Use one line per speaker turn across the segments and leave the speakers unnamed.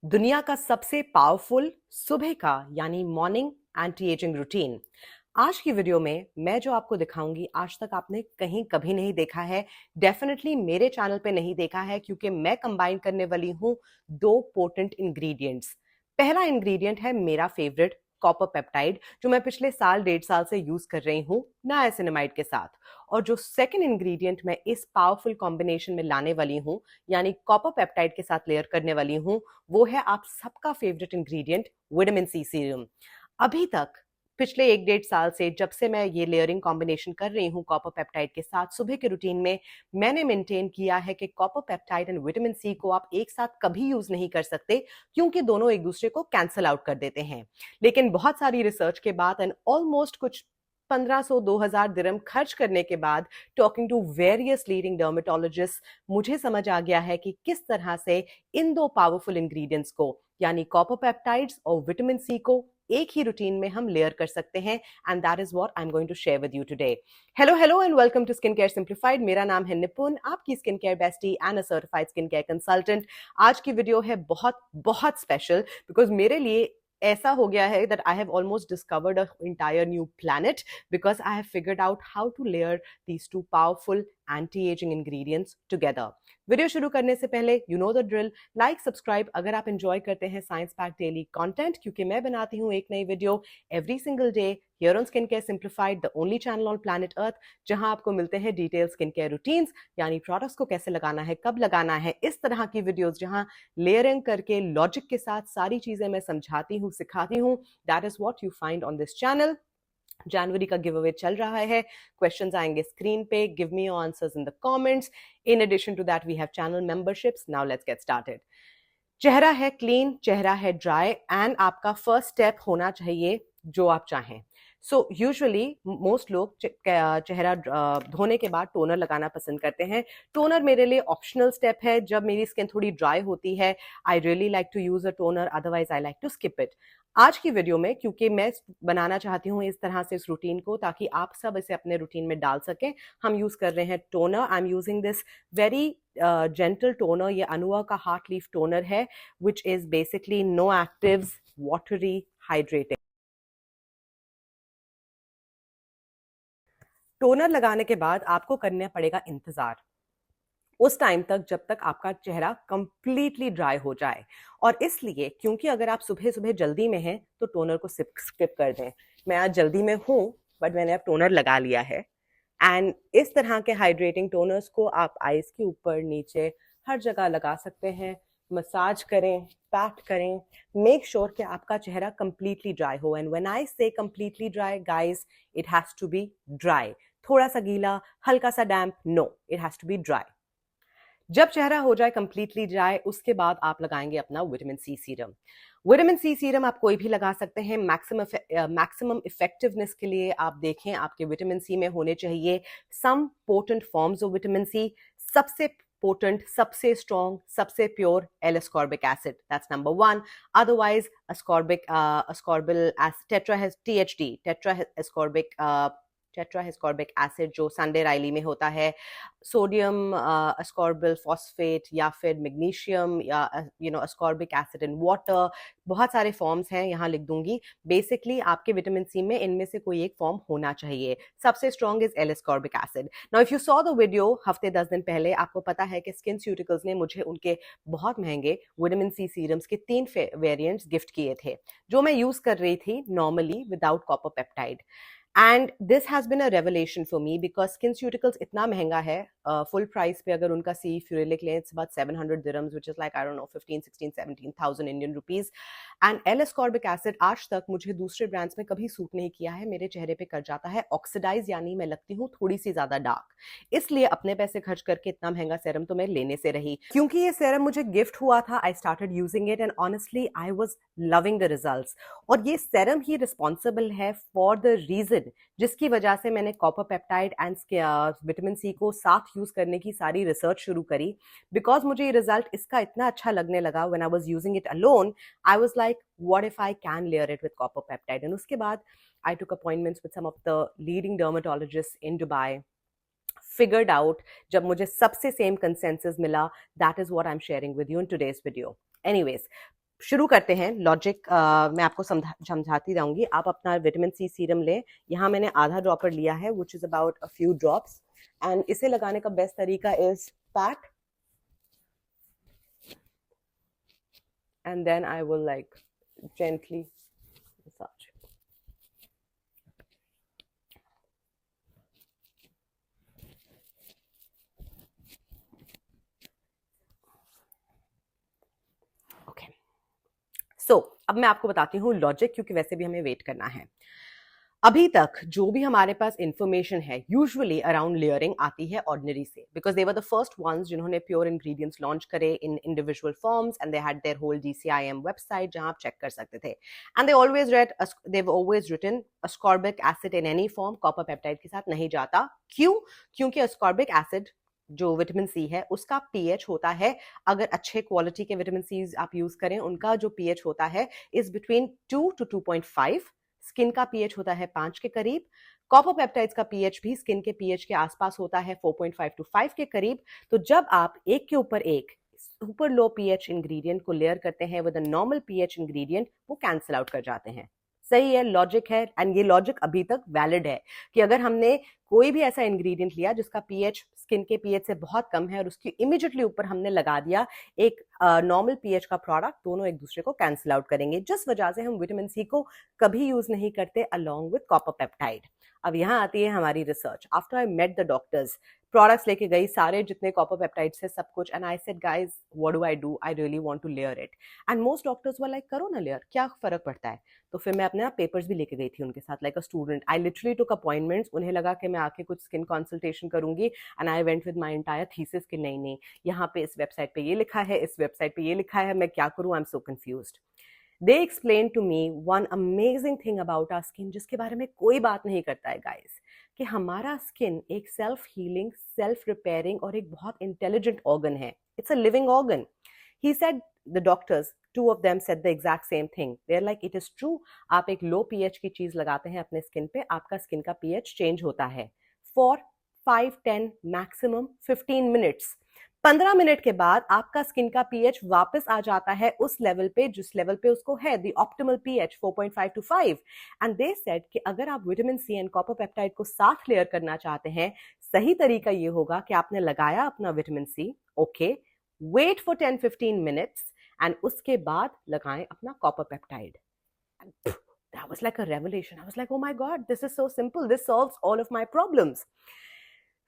दुनिया का सबसे पावरफुल सुबह का यानी मॉर्निंग एंटी एजिंग रूटीन। आज की वीडियो में मैं जो आपको दिखाऊंगी आज तक आपने कहीं कभी नहीं देखा है, डेफिनेटली मेरे चैनल पे नहीं देखा है, क्योंकि मैं कंबाइन करने वाली हूं दो पोटेंट इंग्रेडिएंट्स। पहला इंग्रेडिएंट है मेरा फेवरेट कॉपर पेप्टाइड, जो मैं पिछले साल 1.5 साल से यूज कर रही हूं नाइसिनामाइड के साथ। और जो सेकंड इंग्रेडिएंट मैं इस पावरफुल कॉम्बिनेशन में लाने वाली हूं यानी कॉपर पेप्टाइड के साथ लेयर करने वाली हूं, वो है आप सबका favourite ingredient vitamin C serum. अभी तक पिछले 1-1.5 साल से जब से मैं ये लेयरिंग कॉम्बिनेशन कर रही हूँ कॉपर पेप्टाइड के साथ सुबह के रूटीन में, मैंने मेंटेन किया है कि copper peptide and vitamin C को आप एक साथ कभी यूज नहीं कर सकते, क्योंकि दोनों एक दूसरे को कैंसल आउट कर देते हैं। लेकिन बहुत सारी रिसर्च के बाद एंड ऑलमोस्ट कुछ 1500-2000 दिरहम खर्च करने के बाद, talking to various leading dermatologist, मुझे समझ आ गया है कि किस तरह से इन दो पावरफुल इंग्रेडिएंट्स को यानी कॉपर पेप्टाइड्स और विटामिन सी को एक ही रूटीन में हम लेयर कर सकते हैं। And that is what I am going to share with you today. Hello and welcome to skin care simplified. मेरा नाम है निपुण, आपकी skin care bestie and a certified skin care consultant. आज की वीडियो है बहुत बहुत स्पेशल, बिकॉज मेरे लिए ऐसा हो गया है that I have almost discovered an entire new planet, because I have figured out how to layer these two powerful anti-aging ingredients together. Video शुरू करने से पहले you know the drill, like subscribe अगर आप एंजॉय करते हैं science pack daily content, क्योंकि मैं बनाती हूँ एक नई video every single day here on skin care simplified, the only channel on planet earth जहां आपको मिलते हैं डिटेल स्किन केयर रूटीन्स, यानी प्रोडक्ट्स को कैसे लगाना है, कब लगाना है, इस तरह की वीडियोस जहां लेयरिंग करके लॉजिक के साथ सारी चीजें मैं समझाती हूँ, सिखाती हूँ। That is what you find on this channel. जनवरी का गिव अवे चल रहा है, क्वेश्चंस आएंगे स्क्रीन पे, give me your answers in the comments. In addition to that we have channel memberships. Now let's get started. चेहरा है clean, चेहरा है ड्राई, एंड आपका फर्स्ट स्टेप होना चाहिए जो आप चाहें। सो यूजुअली मोस्ट लोग चेहरा धोने के बाद टोनर लगाना पसंद करते हैं। टोनर मेरे लिए ऑप्शनल स्टेप है जब मेरी स्किन थोड़ी ड्राई होती है। I really like to use a toner, otherwise I like to skip it. आज की वीडियो में क्योंकि मैं बनाना चाहती हूँ इस तरह से इस रूटीन को ताकि आप सब इसे अपने रूटीन में डाल सकें, हम यूज कर रहे हैं toner. I am using this very gentle toner. ये अनुआ का हार्ट लीफ टोनर है, which is basically no actives, watery, hydrating. Toner लगाने के बाद आपको करना पड़ेगा इंतजार उस टाइम तक जब तक आपका चेहरा कंप्लीटली ड्राई हो जाए। और इसलिए क्योंकि अगर आप सुबह सुबह जल्दी में हैं तो टोनर को स्किप कर दें। मैं आज जल्दी में हूँ, बट मैंने अब टोनर लगा लिया है। एंड इस तरह के हाइड्रेटिंग टोनर्स को आप आईज के ऊपर, नीचे, हर जगह लगा सकते हैं। मसाज करें, पैट करें, मेक श्योर कि आपका चेहरा कंप्लीटली ड्राई हो। And when I say completely dry guys, it has to be dry. थोड़ा सा गीला, हल्का सा damp, no, it has to be dry. जब चेहरा हो जाए कंप्लीटली ड्राई, उसके बाद आप लगाएंगे अपना vitamin C serum. Vitamin C serum आप कोई भी लगा सकते हैं। मैक्सिमम इफेक्टिवनेस के लिए आप देखें आपके विटामिन सी में होने चाहिए some potent forms of vitamin C. सबसे पोटेंट, सबसे स्ट्रॉन्ग, सबसे pure L ascorbic acid, that's number 1। Otherwise ascorbyl THD, टेट्राहेस्कॉर्बिक एसिड जो संडे राइली में होता है, सोडियम अस्कॉर्बिल फॉस्फेट, या फिर मैग्नीशियम, या अस्कॉर्बिक एसिड इन वाटर। बहुत सारे फॉर्म्स हैं, यहाँ लिख दूंगी। बेसिकली आपके विटामिन सी में इनमें से कोई एक फॉर्म होना चाहिए। सबसे strong is L ascorbic acid. Now if you saw the video हफ्ते 10 दिन पहले, आपको पता है कि स्किन स्यूटिकल्स ने मुझे उनके बहुत महंगे विटामिन सी सीरम्स के 3 वेरिएंट्स गिफ्ट किए थे, जो मैं यूज कर रही थी normally without copper peptide. And this has been a revelation for me, because SkinCeuticals इतना महंगा है। फुल प्राइस पे अगर उनका सी फ्यूरिलिक लें, it's about 700 dirhams, which is like I don't know 15, 16, 17,000 Indian rupees. And L ascorbic acid आज तक मुझे दूसरे ब्रांड्स में कभी सूट नहीं किया है। मेरे चेहरे पे कर जाता है ऑक्सीडाइज, यानी मैं लगती हूँ थोड़ी सी ज्यादा डार्क। इसलिए अपने पैसे खर्च करके इतना महंगा सेरम तो मैं लेने से रही। क्योंकि ये सेरम मुझे गिफ्ट हुआ था, I started using it and honestly I was loving the results. और ये सेरम ही रिस्पॉन्सिबल है फॉर द रीजन जिसकी वजह से मैंने copper peptide and vitamin C को साथ यूज करने की सारी रिसर्च शुरू करी। बिकॉज मुझे ये रिजल्ट इसका इतना अच्छा लगने लगा, when I was using it alone, I was like what if I can layer it with copper peptide. And उसके बाद I took appointments with some of the leading dermatologist in Dubai, figured out, जब मुझे सबसे same consensus मिला, that is what I'm sharing with you in today's video. Anyways, शुरू करते हैं logic. मैं आपको समझाती जाऊंगी। आप अपना विटामिन सी सीरम लें। यहाँ मैंने आधा ड्रॉपर लिया है, which is about a few drops, and इसे लगाने का बेस्ट तरीका is pack, and then I will like gently massage. Okay. So, अब मैं आपको बताती हूँ लॉजिक, क्योंकि वैसे भी हमें वेट करना है। अभी तक जो भी हमारे पास इंफॉर्मेशन है यूजुअली अराउंड लेयरिंग आती है ऑर्डिनरी से, because they were the first ones जिन्होंने प्योर इंग्रेडिएंट्स लॉन्च करे in individual forms, and they had their whole DCIM website जहां आप चेक कर सकते थे, and they've always written ascorbic acid in any form copper peptide के साथ नहीं जाता। क्यों? क्योंकि ascorbic acid जो विटामिन सी है उसका पीएच होता है, अगर अच्छे क्वालिटी के विटामिन सी आप यूज करें उनका जो पीएच होता है इज बिटवीन 2 to 2.5। स्किन का पीएच होता है 5 के करीब। कॉपर पेप्टाइड्स का पीएच भी स्किन के पीएच के आसपास होता है 4.5 to 5 के करीब। तो जब आप एक के ऊपर एक सुपर लो पीएच इंग्रेडिएंट को लेयर करते हैं with a normal pH ingredient, वो कैंसिल आउट कर जाते हैं। सही है, लॉजिक है, एंड ये लॉजिक अभी तक वैलिड है कि अगर हमने कोई भी ऐसा इंग्रेडिएंट लिया जिसका पीएच स्किन के पीएच से बहुत कम है और उसकी इमीडिएटली ऊपर हमने लगा दिया एक नॉर्मल पीएच का प्रोडक्ट, दोनों एक दूसरे को कैंसिल आउट करेंगे, जिस वजह से हम विटामिन सी को कभी यूज नहीं करते अलोंग विद कॉपर पेप्टाइड। अब यहाँ आती है हमारी research. After I met the doctors, products लेके गई सारे जितने कॉपर पेप्टाइड्स है सब कुछ, and I said guys what do I do, I really want to layer it, and most doctors were like करो ना लेयर, क्या फर्क पड़ता है। तो फिर मैं अपने पेपर्स भी लेके गई थी उनके साथ like a student. I literally took appointments, उन्हें लगा कि मैं आके कुछ स्किन कंसल्टेशन करूंगी, and I went with my entire thesis कि नहीं नहीं, यहाँ पे इस वेबसाइट पे ये लिखा है, इस वेबसाइट पे ये लिखा है, मैं क्या करूँ, I am so confused. They explain to me one amazing thing about our skin, जिसके बारे में कोई बात नहीं करता है गाइस, कि हमारा स्किन एक सेल्फ हीलिंग, सेल्फ रिपेयरिंग और एक बहुत इंटेलिजेंट ऑर्गन है। It's a living organ. He said, the doctors, two of them said the exact same thing. They're like, it is true, आप एक लो pH की चीज लगाते हैं अपने स्किन पे, आपका स्किन का pH चेंज होता है for 5, 10, मैक्सिमम 15 मिनट्स। 15 मिनट के बाद आपका स्किन का पीएच वापस आ जाता है उस लेवल पे जिस लेवल पे उसको है, the optimal pH 4.5 to 5। And they said कि अगर आप vitamin C and copper peptide को साथ लेयर करना चाहते हैं, सही तरीका ये होगा कि आपने लगाया अपना vitamin C, okay, wait for 10-15 minutes, and उसके बाद लगाएं अपना copper peptide. That was like a revelation. I was like, oh my God, this is so simple. This solves all of my problems.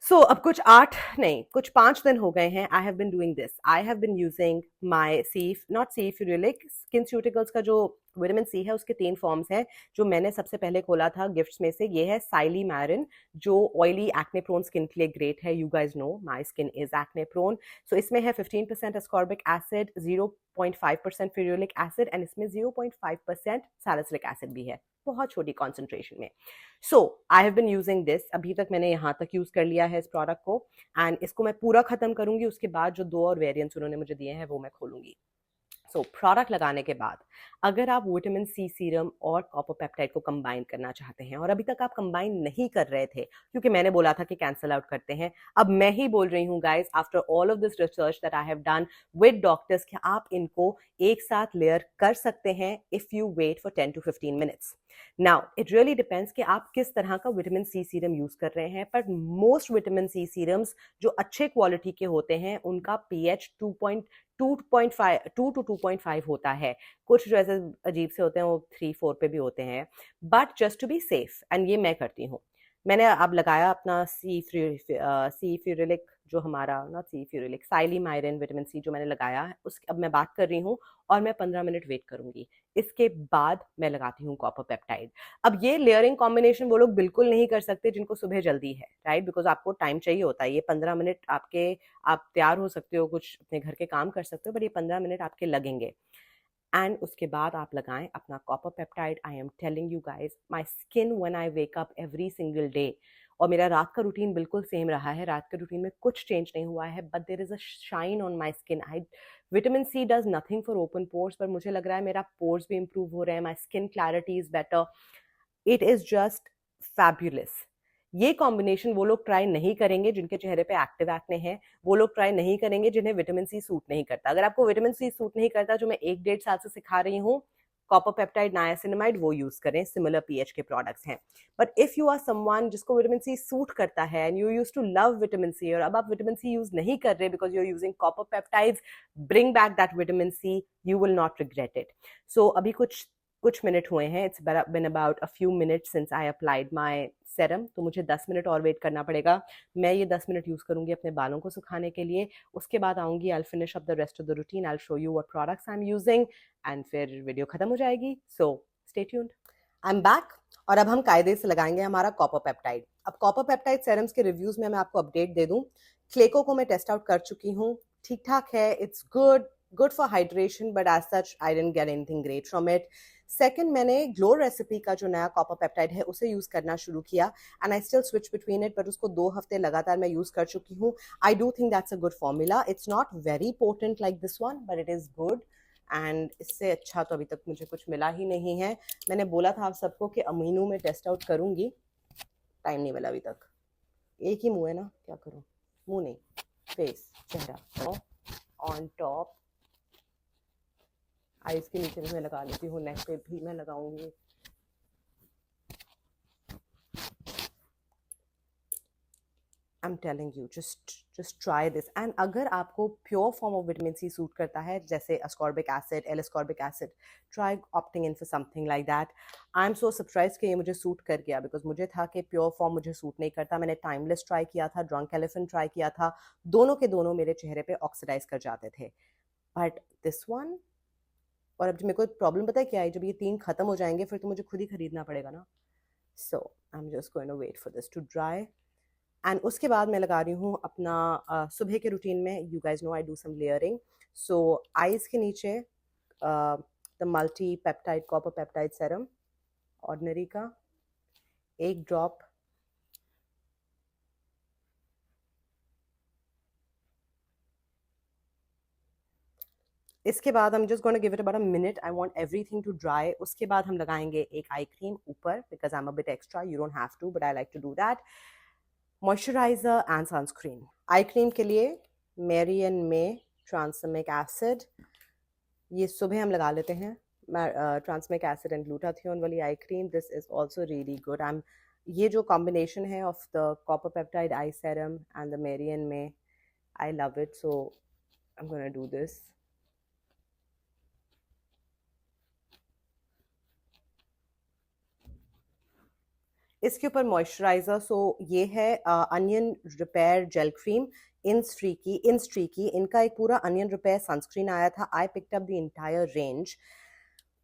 So, अब कुछ 8 नहीं, कुछ 5 दिन हो गए हैं। I have been doing this. I have been using my not Ferulic, SkinCeuticals का जो विटामिन सी है उसके 3 फॉर्म्स हैं। जो मैंने सबसे पहले खोला था गिफ्ट्स में से, ये है साइलीमैरिन, जो ऑयली एक्ने प्रोन स्किन के लिए ग्रेट है। You guys know my skin is acne prone. So इसमें है 15% ascorbic acid, 0.5% ferulic acid, and इसमें 0.5% सैलिसिलिक एसिड भी है, बहुत छोटी कॉन्सेंट्रेशन में। So I have been using this. अभी तक मैंने यहाँ तक यूज कर लिया है इस प्रोडक्ट को, एंड इसको मैं पूरा खत्म करूंगी। उसके बाद जो 2 और वेरिएंट्स उन्होंने मुझे दिए हैं वो मैं खोलूंगी। सो प्रोडक्ट लगाने के बाद अगर आप विटामिन सी सीरम और कॉपर पेप्टाइड को कंबाइन करना चाहते हैं, और अभी तक आप कंबाइन नहीं कर रहे थे क्योंकि मैंने बोला था कि कैंसिल आउट करते हैं, अब मैं ही बोल रही हूँ guys, after all of this research that I have done with doctors, कि आप इनको एक साथ लेयर कर सकते हैं if you wait for 10 to 15 minutes. Now it really depends कि आप किस तरह का विटामिन सी सीरम यूज कर रहे हैं, पर मोस्ट विटामिन सी सीरम्स जो अच्छे क्वालिटी के होते हैं उनका पीएच 2 to 2.5 होता है। कुछ जो ऐसे अजीब से होते हैं वो 3-4 पे भी होते हैं, but just to be safe, and ये मैं करती हूँ। मैंने अब लगाया अपना सी फ्यूरिलिक, जो हमारा नॉट सी फ्यूरिलिक, साइलीमायरिन विटामिन सी जो मैंने लगाया है, उस अब मैं बात कर रही हूँ और मैं 15 मिनट वेट करूंगी। इसके बाद मैं लगाती हूँ कॉपर पेप्टाइड। अब ये लेयरिंग कॉम्बिनेशन वो लोग बिल्कुल नहीं कर सकते जिनको सुबह जल्दी है, राइट, बिकॉज आपको टाइम चाहिए होता है। ये 15 मिनट आप तैयार हो सकते हो, कुछ अपने घर के काम कर सकते हो, बट ये 15 मिनट आपके लगेंगे। एंड उसके बाद आप लगाएं अपना copper peptide. I am telling you guys, my skin when I wake up every single day, और मेरा रात का रूटीन बिल्कुल सेम रहा है, रात के रूटीन में कुछ चेंज नहीं हुआ है, but there is a shine on my skin. Vitamin C does nothing for open pores, पर मुझे लग रहा है मेरा पोर्स भी इंप्रूव हो रहे हैं, my skin clarity is better, it is just fabulous. ये कॉम्बिनेशन वो लोग ट्राई नहीं करेंगे जिनके चेहरे पे एक्टिव एक्ने हैं, वो लोग ट्राई नहीं करेंगे जिन्हें विटामिन सी सूट नहीं करता। अगर आपको विटामिन सी सूट नहीं करता, जो मैं 1-1.5 साल से सिखा रही हूँ, कॉपर पेप्टाइड नायासिनामाइड वो यूज करें, सिमिलर पीएच के प्रोडक्ट्स हैं। But if you are someone जिसको विटामिन सी सूट करता है and you used to love vitamin C, और अब आप विटामिन सी यूज नहीं कर रहे because you are using copper peptides, bring back that vitamin C, you will not regret it. So अभी कुछ मिनट हुए हैं, it's been about a few minutes since I applied my serum, तो मुझे 10 minute और वेट करना पड़ेगा। मैं ये 10 मिनट यूज करूंगी अपने बालों को सुखाने के लिए, उसके बाद आऊंगी, I will finish up the rest of the routine, I will show you what products I am using and फिर वीडियो खत्म हो जाएगी। So stay tuned. I am back, और अब हम कायदे से लगाएंगे हमारा कॉपर पेप्टाइड। अब कॉपर पेप्टाइड सेरम्स के रिव्यूज में मैं आपको अपडेट दे दूं। क्लेको को मैं टेस्ट आउट कर चुकी हूँ, ठीक ठाक है, it's good for hydration, but as such I didn't get anything great from it. Second, मैंने ग्लो रेसिपी का जो नया कॉपर पेप्टाइड है उसे यूज करना शुरू किया and I still switch between it, but उसको 2 हफ्ते लगातार मैं यूज कर चुकी हूँ। I do think that's a good formula. It's not very potent like this one, but it is good, and इससे अच्छा तो अभी तक मुझे कुछ मिला ही नहीं है। मैंने बोला था आप सबको कि अमीनू में टेस्ट आउट करूंगी, टाइम नहीं मिला अभी तक। एक ही मुंह है ना, क्या करूं, मुंह नहीं, फेस, चेहरा, ऑन टॉप, आईज के नीचे भी मैं लगा लेती हूँ, नेक पे भी मैं लगाऊंगी। I'm telling you, just try this. And अगर आपको pure form of vitamin C suit करता है, जैसे ascorbic acid, L-ascorbic acid, try opting in for something like that. I'm so surprised कि ये मुझे सूट कर गया, because मुझे था कि प्योर फॉर्म मुझे सूट नहीं करता। मैंने टाइमलेस ट्राई किया था, ड्रंक एलिफेंट ट्राई किया था, दोनों के दोनों मेरे चेहरे पे ऑक्सीडाइज कर जाते थे। बट दिस वन, और अब मेरे को प्रॉब्लम पता है क्या है, जब ये 3 खत्म हो जाएंगे फिर तो मुझे खुद ही खरीदना पड़ेगा ना। So I am just going to wait for this to dry, and उसके बाद मैं लगा रही हूँ अपना सुबह के रूटीन में, you guys know I do some layering. So eyes के नीचे the multi peptide copper peptide serum ordinary का 1 ड्रॉप, इसके बाद हम just gonna give it about a minute, I want everything to dry. उसके बाद हम लगाएंगे एक आई क्रीम ऊपर, because I am a bit extra, you don't have to, but I like to do that. Moisturiser and sunscreen. Eye cream के लिए मेरी and may ट्रांसमिक acid, ये सुबह हम लगा लेते हैं, ट्रांसमिक एसिड एंड ग्लूटाथियोन वाली eye cream, this is also really good. I am, ये जो कॉम्बिनेशन है of the copper peptide eye serum and the Mary and May, I love it, so I am gonna do this. इसके ऊपर moisturiser, सो ये है onion repair gel cream, इन स्ट्रीकी, इनका एक पूरा अनियन रिपेयर सनस्क्रीन आया था। I picked up the entire range,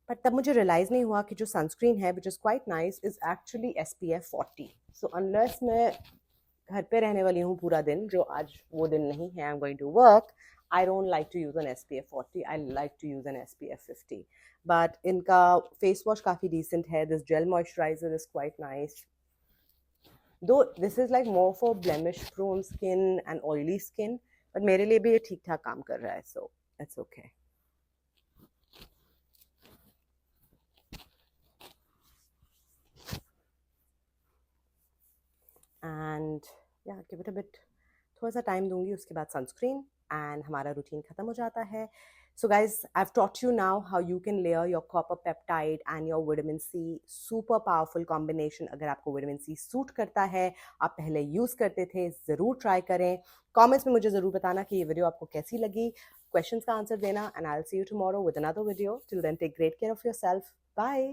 but तब मुझे रियलाइज नहीं हुआ कि जो सनस्क्रीन है which is quite nice is actually SPF 40। So unless मैं घर पे रहने वाली हूँ पूरा दिन, जो आज वो दिन नहीं है, I am going to work, I don't like to use an SPF 40, I like to use an SPF 50. But इनका फेस वॉश काफ़ी decent है, this gel moisturizer is quite nice. Though this is like more for blemish prone skin and oily skin, but मेरे लिए भी ये ठीक ठाक काम कर रहा है, so it's okay. And yeah, give it a bit, थोड़ा सा टाइम दूंगी, उसके बाद सनस्क्रीन एंड हमारा रूटीन खत्म हो जाता है। So guys, I've taught you now how you can layer your copper peptide and your vitamin C, super powerful combination। अगर आपको विटामिन सी सूट करता है, आप पहले यूज करते थे, जरूर ट्राई करें। कमेंट्स में मुझे जरूर बताना कि ये वीडियो आपको कैसी लगी, क्वेश्चंस का आंसर देना, and I will see you tomorrow with another video. Till then take great care of yourself, bye.